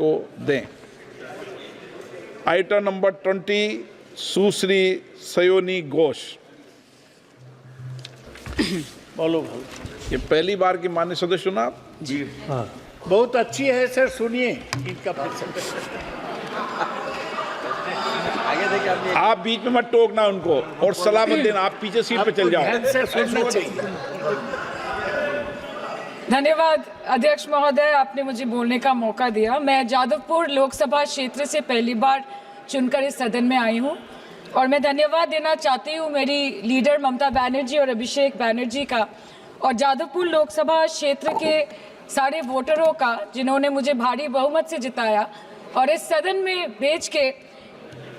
को दें। Item number 20 सुश्री सयोनी घोष। बोलो। ये पहली बार की माननीय सदस्य सुना आप? जी हाँ, बहुत अच्छी है सर, सुनिए इनका आप बीच में मत टोकना उनको और सलाह मत देना, आप पीछे सीट पे चल जाओ। धन्यवाद अध्यक्ष महोदय, आपने मुझे बोलने का मौका दिया। मैं जादवपुर लोकसभा क्षेत्र से पहली बार चुनकर इस सदन में आई हूं और मैं धन्यवाद देना चाहती हूं मेरी लीडर ममता बनर्जी और अभिषेक बनर्जी का और जादवपुर लोकसभा क्षेत्र के सारे वोटरों का जिन्होंने मुझे भारी बहुमत से जिताया और इस सदन में भेज के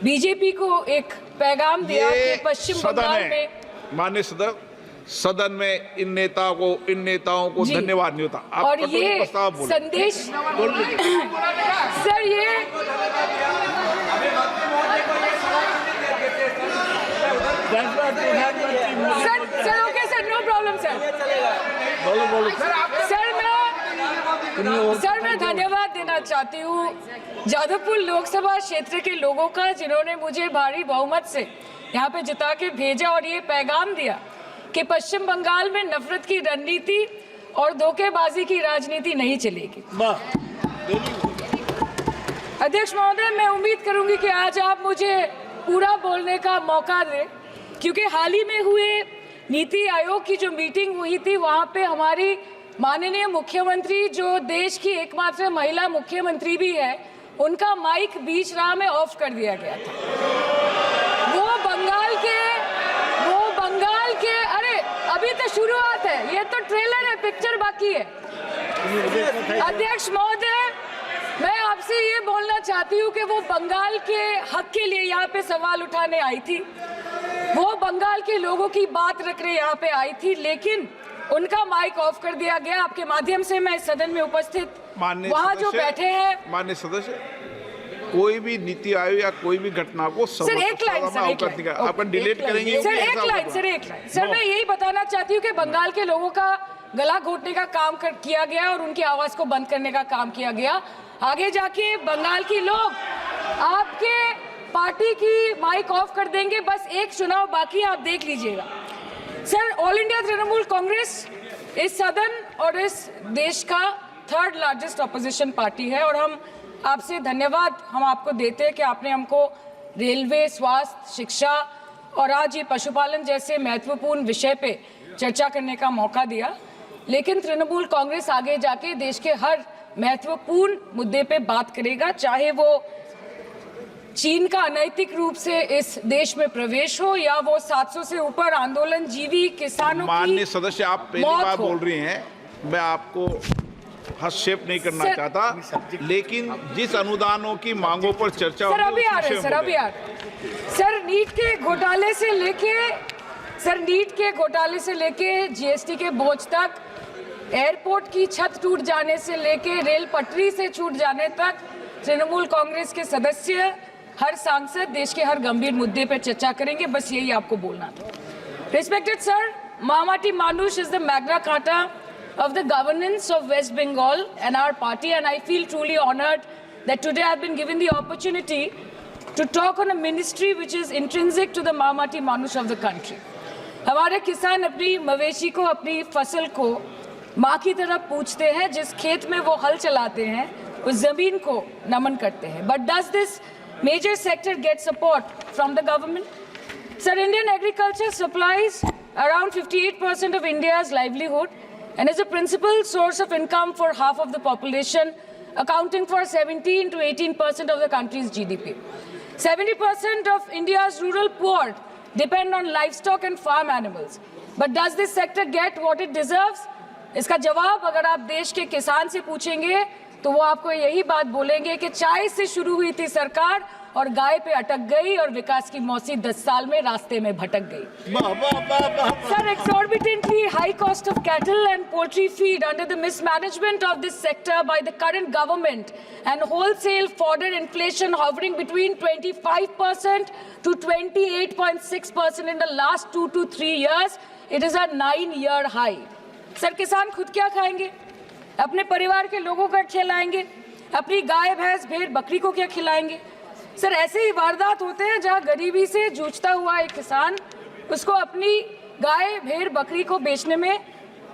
बीजेपी को एक पैगाम दिया कि पश्चिम बंगाल में माननीय सदन में इन नेताओं को धन्यवाद नहीं होता। आप और ये संदेश सर, ये sir okay sir, no problem sir. Sir मैं धन्यवाद देना चाहती हूँ जादवपुर लोकसभा क्षेत्र के लोगों का जिन्होंने मुझे भारी बहुमत से यहाँ पे जिता के भेजा और ये पैगाम दिया कि पश्चिम बंगाल में नफरत की रणनीति और धोखेबाजी की राजनीति नहीं चलेगी। अध्यक्ष महोदय, मैं उम्मीद करूंगी कि आज आप मुझे पूरा बोलने का मौका दें, क्योंकि हाल ही में हुए नीति आयोग की जो मीटिंग हुई थी वहां पे हमारी माननीय मुख्यमंत्री, जो देश की एकमात्र महिला मुख्यमंत्री भी है, उनका माइक बीच राह में ऑफ कर दिया गया था। वो बंगाल के अरे अभी तो शुरुआत है, ये तो ट्रेलर है, पिक्चर बाकी है। अध्यक्ष महोदय, मैं आपसे ये बोलना चाहती हूँ कि वो बंगाल के हक के लिए यहाँ पे सवाल उठाने आई थी, वो बंगाल के लोगों की बात रख रहे यहाँ पे आई थी, लेकिन उनका माइक ऑफ कर दिया गया। आपके माध्यम से मैं सदन में उपस्थित वहाँ जो बैठे हैं माननीय सदस्य, कोई भी नीति आयोग या कोई भी घटना को सर एक लाइन आप डिलीट करेंगे सर, एक लाइन सर, मैं यही बताना चाहती हूँ कि बंगाल के लोगों का गला घोटने का काम किया गया और उनकी आवाज को बंद करने का काम किया गया। आगे जाके बंगाल के लोग आपके पार्टी की माइक ऑफ कर देंगे, बस एक चुनाव बाकी है, आप देख लीजिएगा। Sir, all India Trinamool Congress इस सदन और इस देश का 3rd लार्जेस्ट ऑपोजिशन पार्टी है और हम आपसे धन्यवाद हम आपको देते हैं कि आपने हमको रेलवे, स्वास्थ्य, शिक्षा और आज ये पशुपालन जैसे महत्वपूर्ण विषय पे चर्चा करने का मौका दिया। लेकिन तृणमूल कांग्रेस आगे जाके देश के हर महत्वपूर्ण मुद्दे पे बात करेगा, चाहे वो चीन का अनैतिक रूप से इस देश में प्रवेश हो या वो 700 से ऊपर आंदोलन जीवी किसानों की। माननीय सदस्य, आप पहली बार बोल रही हैं, मैं आपको हस्तक्षेप नहीं करना चाहता, लेकिन जिस अनुदानों की मांगों पर चर्चा सर अभी आ रहे सर, नीट के घोटाले से लेके जीएसटी के बोझ तक, एयरपोर्ट की छत टूट जाने से लेके रेल पटरी से छूट जाने तक, तृणमूल कांग्रेस के सदस्य, हर सांसद देश के हर गंभीर मुद्दे पर चर्चा करेंगे। बस यही आपको बोलना था। Respected sir, Mahamati Manush is the Magna Carta of the governance of West Bengal and our party, and I feel truly honored that today I've been given the opportunity to talk on a ministry which is intrinsic to the Mahamati Manush of the country. हमारे किसान अपनी मवेशी को, अपनी फसल को माँ की तरह पूछते हैं, जिस खेत में वो हल चलाते हैं उस जमीन को नमन करते हैं। But does this major sector get support from the government? Sir, Indian agriculture supplies around 58% of India's livelihood and is a principal source of income for half of the population, accounting for 17 to 18% of the country's GDP. 70% of India's rural poor depend on livestock and farm animals. But does this sector get what it deserves? इसका जवाब अगर आप देश के किसान से पूछेंगे तो वो आपको यही बात बोलेंगे कि चाय से शुरू हुई थी सरकार और गाय पे अटक गई और विकास की मौसी 10 साल में रास्ते में भटक गई। Sir, exorbitantly high cost of cattle and poultry feed under the mismanagement of this sector by the current government and wholesale fodder inflation hovering between 25% to 28.6% in the last 2 to 3 years, it is a 9-year high. Sir, किसान खुद क्या खाएंगे? अपने परिवार के लोगों का खिलाएंगे? अपनी गाय भैंस भेड़ बकरी को क्या खिलाएंगे? सर, ऐसे ही वारदात होते हैं जहां गरीबी से जूझता हुआ एक किसान उसको अपनी गाय भेड़ बकरी को बेचने में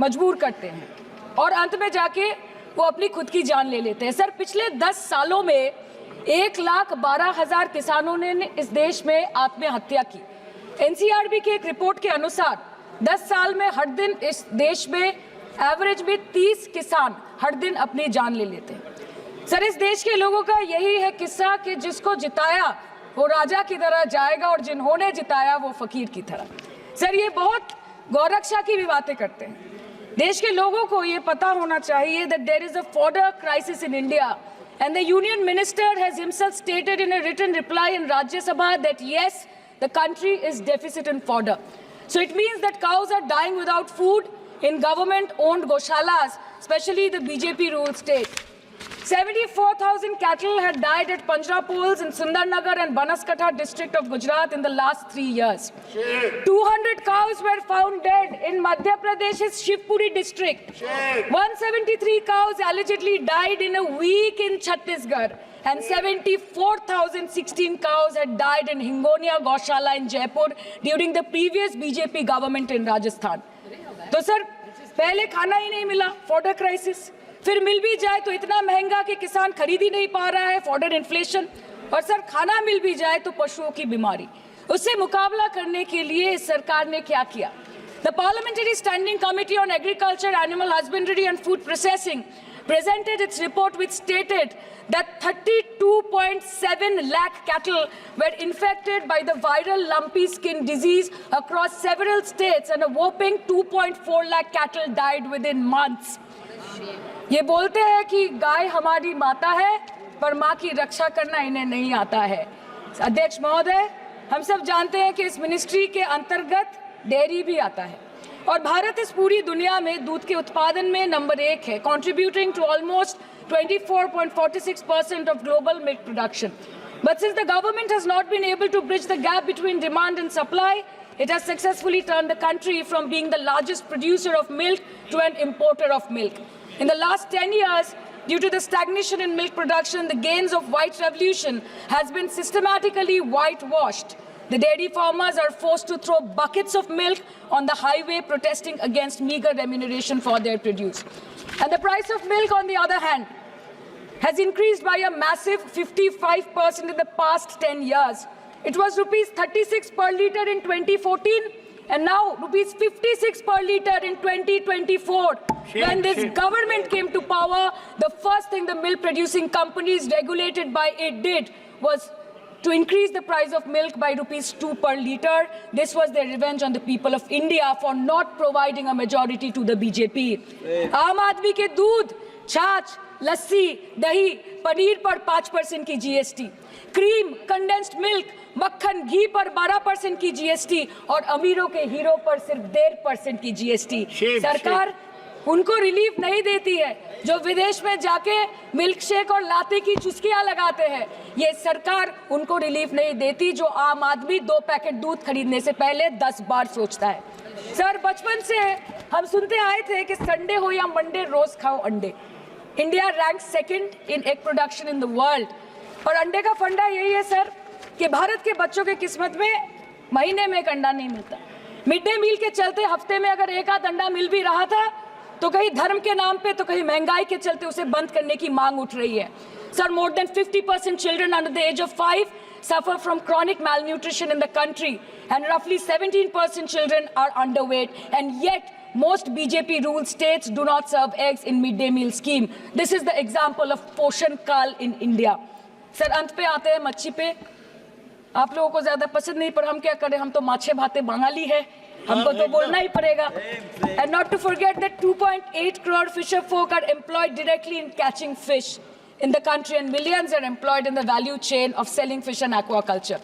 मजबूर करते हैं और अंत में जाके वो अपनी खुद की जान ले लेते हैं। सर, पिछले 10 सालों में 1,12,000 किसानों ने इस देश में आत्महत्या की। एनसीआरबी की एक रिपोर्ट के अनुसार 10 साल में हर दिन इस देश में एवरेज में 30 किसान हर दिन अपनी जान ले लेते हैं। सर, इस देश के लोगों का यही है किस्सा कि जिसको जिताया वो राजा की तरह जाएगा और जिन्होंने जिताया वो फकीर की तरह। सर, ये बहुत गौरक्षा की भी बातें करते हैं। देश के लोगों को ये पता होना चाहिए that there is a fodder crisis in India and the union minister has himself stated in a written reply in Rajya Sabha that yes, the country is deficit in fodder. So it means that cows are dying without food in government-owned goshalas, especially the BJP-ruled state. 74,000 cattle had died at Panjrapols in Sundarnagar and Banaskantha district of Gujarat in the last 3 years. 200 cows were found dead in Madhya Pradesh's Shivpuri district. 173 cows allegedly died in a week in Chhattisgarh. And 74,016 cows had died in Hingonia Gaushala in Jaipur during the previous BJP government in Rajasthan. तो sir, पहले खाना ही नहीं मिला, fodder crisis, फिर मिल भी जाए तो इतना महंगा कि किसान खरीद ही नहीं पा रहा है, फॉडर इन्फ्लेशन, और सर खाना मिल भी जाए तो पशुओं की बीमारी। उससे मुकाबला करने के लिए इस सरकार ने क्या किया? The Parliamentary Standing Committee on Agriculture, Animal Husbandry and Food Processing presented its report which stated that 32.7 lakh cattle were infected by the viral lumpy skin disease across several states and a whopping 2.4 lakh cattle died within months. ये बोलते हैं कि गाय हमारी माता है पर माँ की रक्षा करना इन्हें नहीं आता है। अध्यक्ष महोदय, हम सब जानते हैं कि इस मिनिस्ट्री के अंतर्गत डेयरी भी आता है और भारत इस पूरी दुनिया में दूध के उत्पादन में नंबर 1 है, contributing to almost 24.46% of global milk production. But since the government has not been able to bridge the gap between demand and supply, it has successfully turned the country from being the largest producer of milk to an importer of milk. In the last 10 years, due to the stagnation in milk production, the gains of white revolution has been systematically whitewashed. The dairy farmers are forced to throw buckets of milk on the highway protesting against meager remuneration for their produce. And the price of milk, on the other hand, has increased by a massive 55% in the past 10 years. It was rupees 36 per litre in 2014 and now rupees 56 per litre in 2024. When this government came to power, the first thing the milk producing companies regulated by it did was to increase the price of milk by rupees 2 per litre. This was their revenge on the people of India for not providing a majority to the BJP. आम आदमी के दूध, छाछ, लस्सी, दही, पनीर पर 5% की GST, cream, condensed milk, मक्खन, घी पर 12% की GST और अमीरों के हीरो पर सिर्फ 1.5% की GST। सरकार उनको रिलीफ नहीं देती है जो विदेश में जाके मिल्क शेक और लाते की चुस्कियां लगाते हैं। ये सरकार उनको रिलीफ नहीं देती जो आम आदमी 2 पैकेट दूध खरीदने से पहले 10 बार सोचता है। सर, बचपन से हम सुनते आए थे कि संडे हो या मंडे रोज खाओ अंडे। India rank 2nd in egg production in the world और अंडे का फंडा यही है सर कि भारत के बच्चों के किस्मत में महीने में एक अंडा नहीं मिलता। मिड डे मील के चलते हफ्ते में अगर एक आध अंडा मिल भी रहा था तो कहीं धर्म के नाम पे तो कहीं महंगाई के चलते उसे बंद करने की मांग उठ रही है। Sir, more than 50% children under the age of 5 suffer from chronic malnutrition in the country and roughly 17% children are underweight, and yet most BJP-ruled states do not serve eggs in midday meal scheme. This is the example of Poshan Kal in India. Sir, अंत पे आते हैं मच्छी पे। आप लोगों को ज्यादा पसंद नहीं पर हम क्या करें, हम तो माछे भाते बंगाली है, हमको तो बोलना ही पड़ेगा। And not to forget that 2.8 crore fisher folk are employed directly in catching fish in the country and millions are employed in the value chain of selling fish and aquaculture.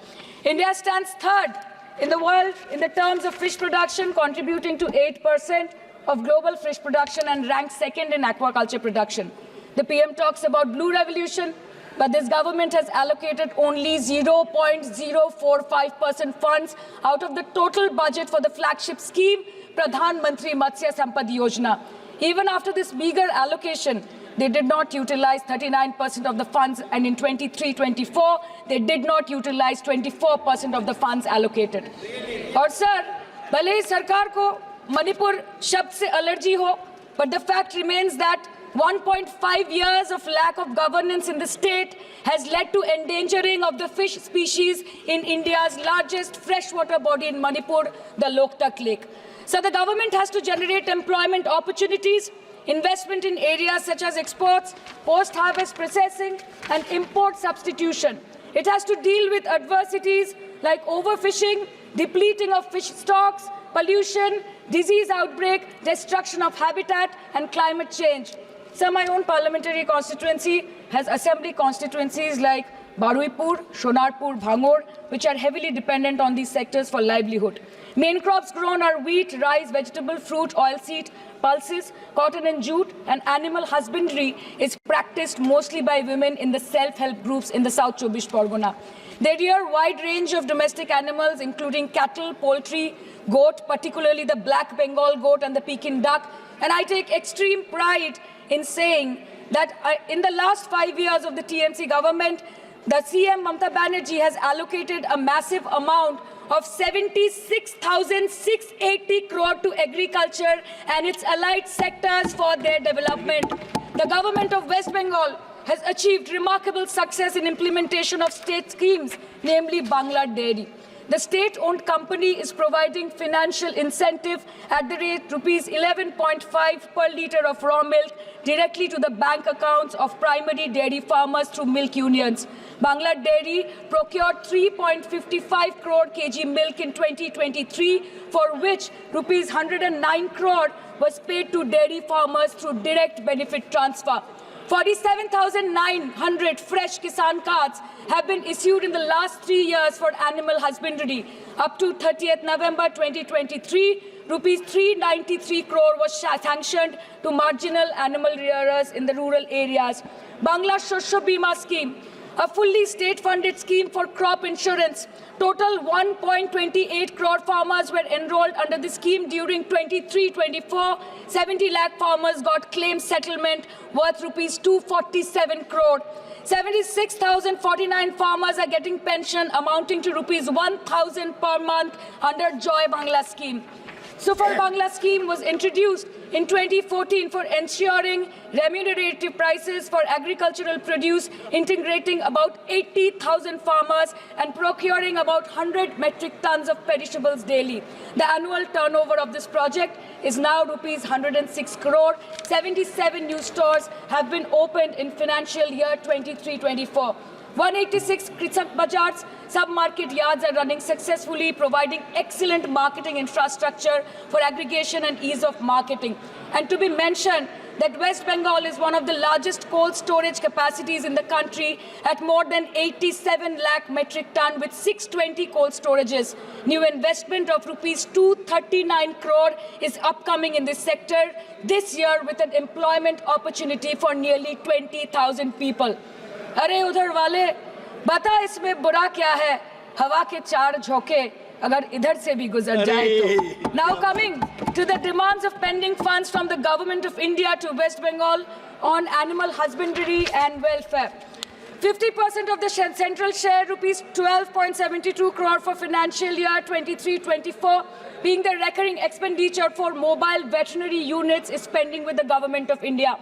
India stands 3rd in the world in the terms of fish production, contributing to 8% of global fish production and ranks 2nd in aquaculture production. The PM talks about blue revolution, but this government has allocated only 0.045% funds out of the total budget for the flagship scheme, Pradhan Mantri Matsya Sampad Yojana. Even after this meager allocation, they did not utilize 39% of the funds, and in 23-24, they did not utilize 24% of the funds allocated. और sir, भले ही सरकार को मणिपुर शब्द से allergy हो, but the fact remains that 1.5 years of lack of governance in the state has led to endangering of the fish species in India's largest freshwater body in Manipur, the Loktak Lake. So the government has to generate employment opportunities, investment in areas such as exports, post-harvest processing, and import substitution. It has to deal with adversities like overfishing, depleting of fish stocks, pollution, disease outbreak, destruction of habitat, and climate change. So my own parliamentary constituency has assembly constituencies like Baruipur, Shonarpur, Bhangor, which are heavily dependent on these sectors for livelihood. Main crops grown are wheat, rice, vegetable, fruit, oilseed, pulses, cotton and jute, and animal husbandry is practiced mostly by women in the self-help groups in the South Chobbish Pargona. They rear a wide range of domestic animals, including cattle, poultry, goat, particularly the black Bengal goat and the Pekin duck. And I take extreme pride in saying that in the last 5 years of the TMC government, the CM Mamata Banerjee has allocated a massive amount of 76,680 crore to agriculture and its allied sectors for their development. The government of West Bengal has achieved remarkable success in implementation of state schemes, namely Bangla Dairy. The state-owned company is providing financial incentive at the rate rupees 11.5 per litre of raw milk directly to the bank accounts of primary dairy farmers through milk unions. Bangla Dairy procured 3.55 crore kg milk in 2023, for which rupees 109 crore was paid to dairy farmers through direct benefit transfer. 47,900 fresh Kisan cards have been issued in the last 3 years for animal husbandry. Up to 30th November 2023, rupees 393 crore was sanctioned to marginal animal rearers in the rural areas. Bangla Shosho Bima scheme, a fully state-funded scheme for crop insurance. Total 1.28 crore farmers were enrolled under the scheme during 23-24. 70 lakh farmers got claim settlement worth rupees 247 crore. 76,049 farmers are getting pension amounting to rupees 1,000 per month under Joy Bangla scheme. Super Bangla scheme was introduced in 2014 for ensuring remunerative prices for agricultural produce, integrating about 80,000 farmers and procuring about 100 metric tons of perishables daily. The annual turnover of this project is now rupees 106 crore. 77 new stores have been opened in financial year 23-24. 186 Krisak Bazars sub-market yards are running successfully, providing excellent marketing infrastructure for aggregation and ease of marketing. And to be mentioned that West Bengal is one of the largest cold storage capacities in the country at more than 87 lakh metric ton with 620 cold storages. New investment of rupees 239 crore is upcoming in this sector this year with an employment opportunity for nearly 20,000 people. अरे उधर वाले बता इसमें बुरा क्या है, हवा के चार झोंके अगर इधर से भी गुजर जाए तो. Now coming to the demands of pending funds from the government of India to West Bengal on animal husbandry and welfare. 50% of the central share, rupees 12.72 crore for financial year 23-24, being the recurring expenditure for mobile veterinary units, is pending with the government of India.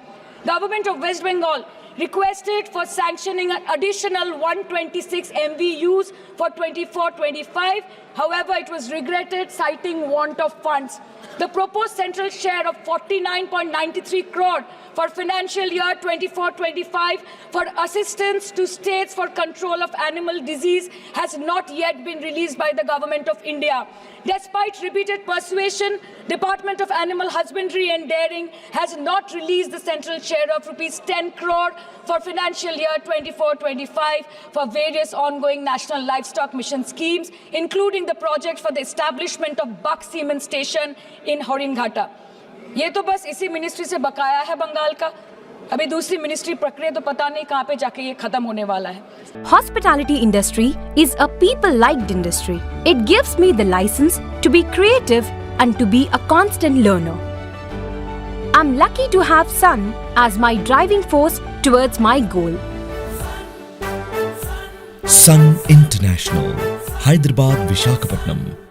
Government of West Bengal requested for sanctioning an additional 126 MVUs for 24-25. However, it was regretted, citing want of funds. The proposed central share of 49.93 crore for financial year 24-25 for assistance to states for control of animal disease has not yet been released by the government of India. Despite repeated persuasion, Department of Animal Husbandry and Dairying has not released the central share of rupees 10 crore for financial year 24-25 for various ongoing national livestock mission schemes, including the project for the establishment of Buck Semen Station in Horinghata. ये तो बस इसी ministry से बकाया है बंगाल का. अभी दूसरी मिनिस्ट्री प्रक्रिया तो पता नहीं कहाँ पे जाके ये खत्म होने वाला है. Hospitality industry is a people-liked industry. It gives me the license to be creative and to be a constant learner. I'm lucky to have Sun as my driving force towards my goal. Sun International, Hyderabad, Visakhapatnam.